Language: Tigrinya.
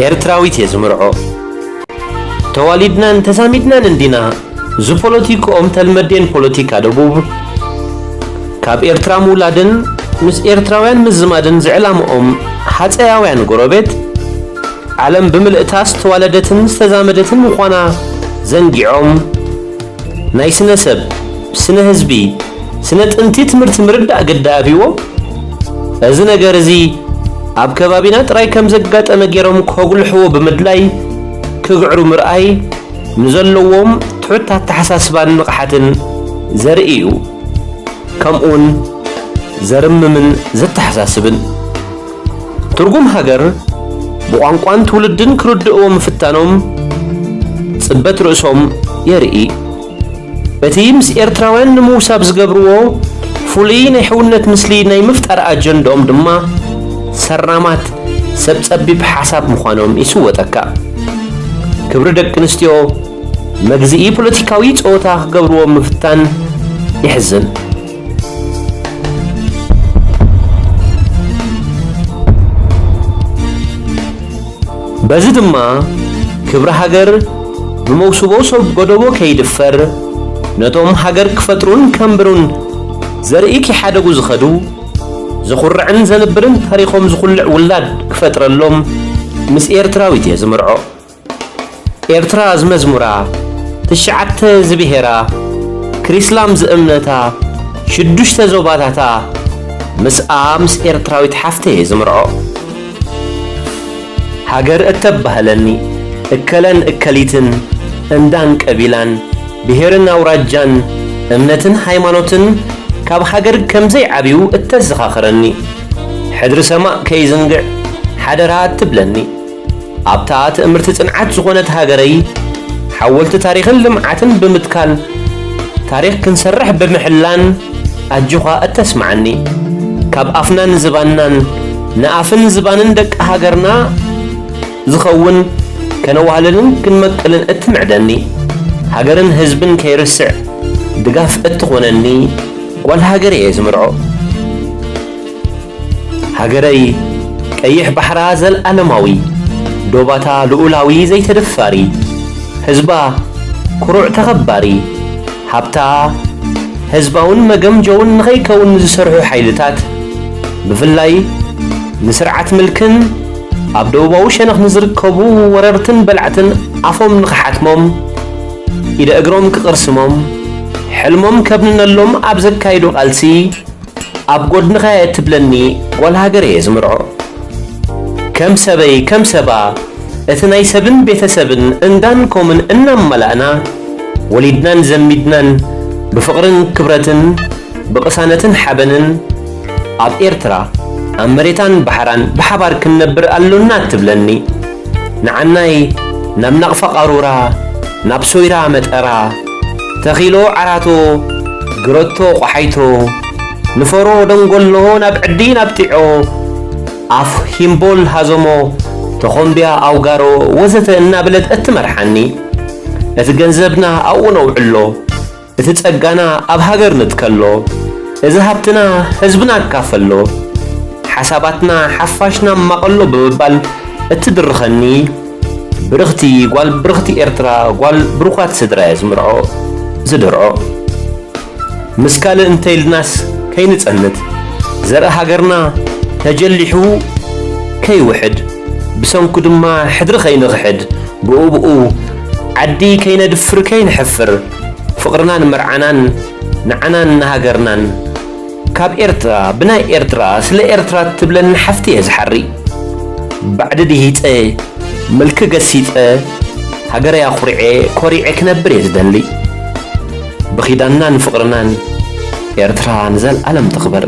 ኤርትራዊት የዝምርዖ ተዋሊድናን ተሳሚድናን እንዲና ዙ ፖለቲክኦም ተልመዴን ፖለቲካ ደቡብ ካብ ኤርትራ ሙላድን ምስ ኤርትራውያን ምዝማድን ዝዕላምኦም ሓፀያውያን ጎረቤት ዓለም ብምልእታስ ተዋለደትን ዝተዛመደትን ምዃና ዘንጊዖም ናይ ስነ ሰብ ስነ ህዝቢ ስነ ጥንቲ ትምህርቲ ምርዳእ ግዳቢዎም እዚ ነገር እዚ ኣብ ከባቢና ጥራይ ከም ዘጋጠመ ገይሮም ከጉልሕዎ ብምድላይ ክግዕሩ ምርኣይ ንዘለዎም ትሑት ኣተሓሳስባን ንቕሓትን ዘርኢ እዩ ከምኡን ዘርምምን ዘተሓሳስብን ትርጉም ሃገር ብቋንቋን ትውልድን ክርድእዎ ምፍታኖም ጽበት ርእሶም የርኢ እቲ ምስ ኤርትራውያን ንምውሳብ ዝገብርዎ ፍሉይ ናይ ሕውነት ምስሊ ናይ ምፍጣር ኣጀንዳኦም ድማ ሰራማት ሰብ ጸቢብ ሓሳብ ምዃኖም ይስወጠካ ክብሪ ደቂ ኣንስትዮ መግዝኢ ፖለቲካዊ ጾታ ክገብርዎ ምፍታን ይሕዝን በዚ ድማ ክብሪ ሃገር ብመውስቦ ሰብ ጎደቦ ከይድፈር ነቶም ሃገር ክፈጥሩን ከንብሩን ዘርኢ ክሓደጉ ዝኸዱ ዝኹርዕን ዘንብርን ታሪኾም ዝኹልዕ ውላድ ክፈጥረሎም ምስ ኤርትራዊት እየ ዝምርዖ ኤርትራ ዝመዝሙራ ትሽዓተ ዝብሄራ ክሪስላም ዝእምነታ ሽዱሽተ ዞባታታ ምስኣ ምስ ኤርትራዊት ሓፍተ እየ ዝምርዖ ሃገር እተባህለኒ እከለን እከሊትን እንዳን ቀቢላን ብሄርን አውራጃን እምነትን ሃይማኖትን ካብ ሃገር ከምዘይ ዓብዩ እተዘኻኽረኒ ሕድሪ ሰማእ ከይዝንግዕ ሓደራ ትብለኒ ኣብታ ትእምርቲ ጽንዓት ዝኾነት ሃገረይ ሓወልቲ ታሪኽን ልምዓትን ብምትካል ታሪኽ ክንሰርሕ ብምሕላን ኣጅኻ እተስማዓኒ ካብ ኣፍናን ዝባናን ንኣፍን ዝባንን ደቂ ሃገርና ዝኸውን ከነዋህለልን ክንመቀልን እትምዕደኒ ሃገርን ህዝብን ከይርስዕ ድጋፍ እትኾነኒ ጓል ሃገር እየ ዝምርዖ ሃገረይ ቀይሕ ባሕራ ዘለዓለማዊ ዶባታ ልኡላዊ ዘይተደፋሪ ህዝባ ኩሩዕ ተኸባሪ ሃብታ ህዝባውን መገምጀውን ንኸይከውን ዝሰርሑ ሓይልታት ብፍላይ ንስርዓት ምልክን ኣብ ደቡባዊ ሸነኽ ንዝርከቡ ወረርትን በልዓትን ኣፎም ንኽሓትሞም ኢደ እግሮም ክቕርስሞም ሕልሞም ከብንነሎም ኣብ ዘካይዱ ቃልሲ ኣብ ጎድንኸ ትብለኒ ጓል ሃገር እየ ዝምርዖ ከም ሰበይ ከም ሰባ እቲ ናይ ሰብን ቤተሰብን እንዳንኮምን እናመላእና ወሊድናን ዘሚድናን ብፍቕርን ክብረትን ብቕሳነትን ሓበንን ኣብ ኤርትራ ኣብ መሬታን ባሕራን ብሓባር ክንነብር ኣሎና ትብለኒ ንዓናይ ናብ ናቕፋ ቃሩራ ናብ ሶይራ መጠራ ተኺሎ ዓራቶ ግረቶ ቆሓይቶ ንፈሮ ደንጎሎ ናብ ዕዲ ናብ ጢዖ ኣፍ ሂምቦል ሃዘሞ ተኾምብያ ኣውጋሮ ወዘተ እናብለት እትመርሓኒ እቲ ገንዘብና ኣብኡ ነውዕሎ እቲ ጸጋና ኣብ ሃገር ንትከሎ እዚ ሃብትና ህዝብና ኣካፈሎ ሓሳባትና ሓፋሽና ማቐሎ ብምባል እትድርኸኒ ብርኽቲ ጓል ብርኽቲ ኤርትራ ጓል ብሩኻት ስድራ እየ ዝምርዖ ዝድርዖ ምስካልእ እንተይልናስ ከይንጸንት ዘርኢ ሃገርና ተጀሊሑ ከይውሕድ ብሰንኩ ድማ ሕድሪ ከይንኽሕድ ብኡብኡ ዓዲ ከይነድፍር ከይንሕፍር ፍቕርናን መርዓናን ንዓናን ንሃገርናን ካብ ኤርትራ ብናይ ኤርትራ ስለ ኤርትራ ትብለኒ ሓፍቲ እየ ዝሓሪ ባዕዲ ድሂፀ መልክ ገሲፀ ሃገረይ ኣኹሪዐ ኮሪዐ ክነብር እየ ዝደሊ ብኺዳናን ፍቕርናን ኤርትራ ንዘለዓለም ትኽበር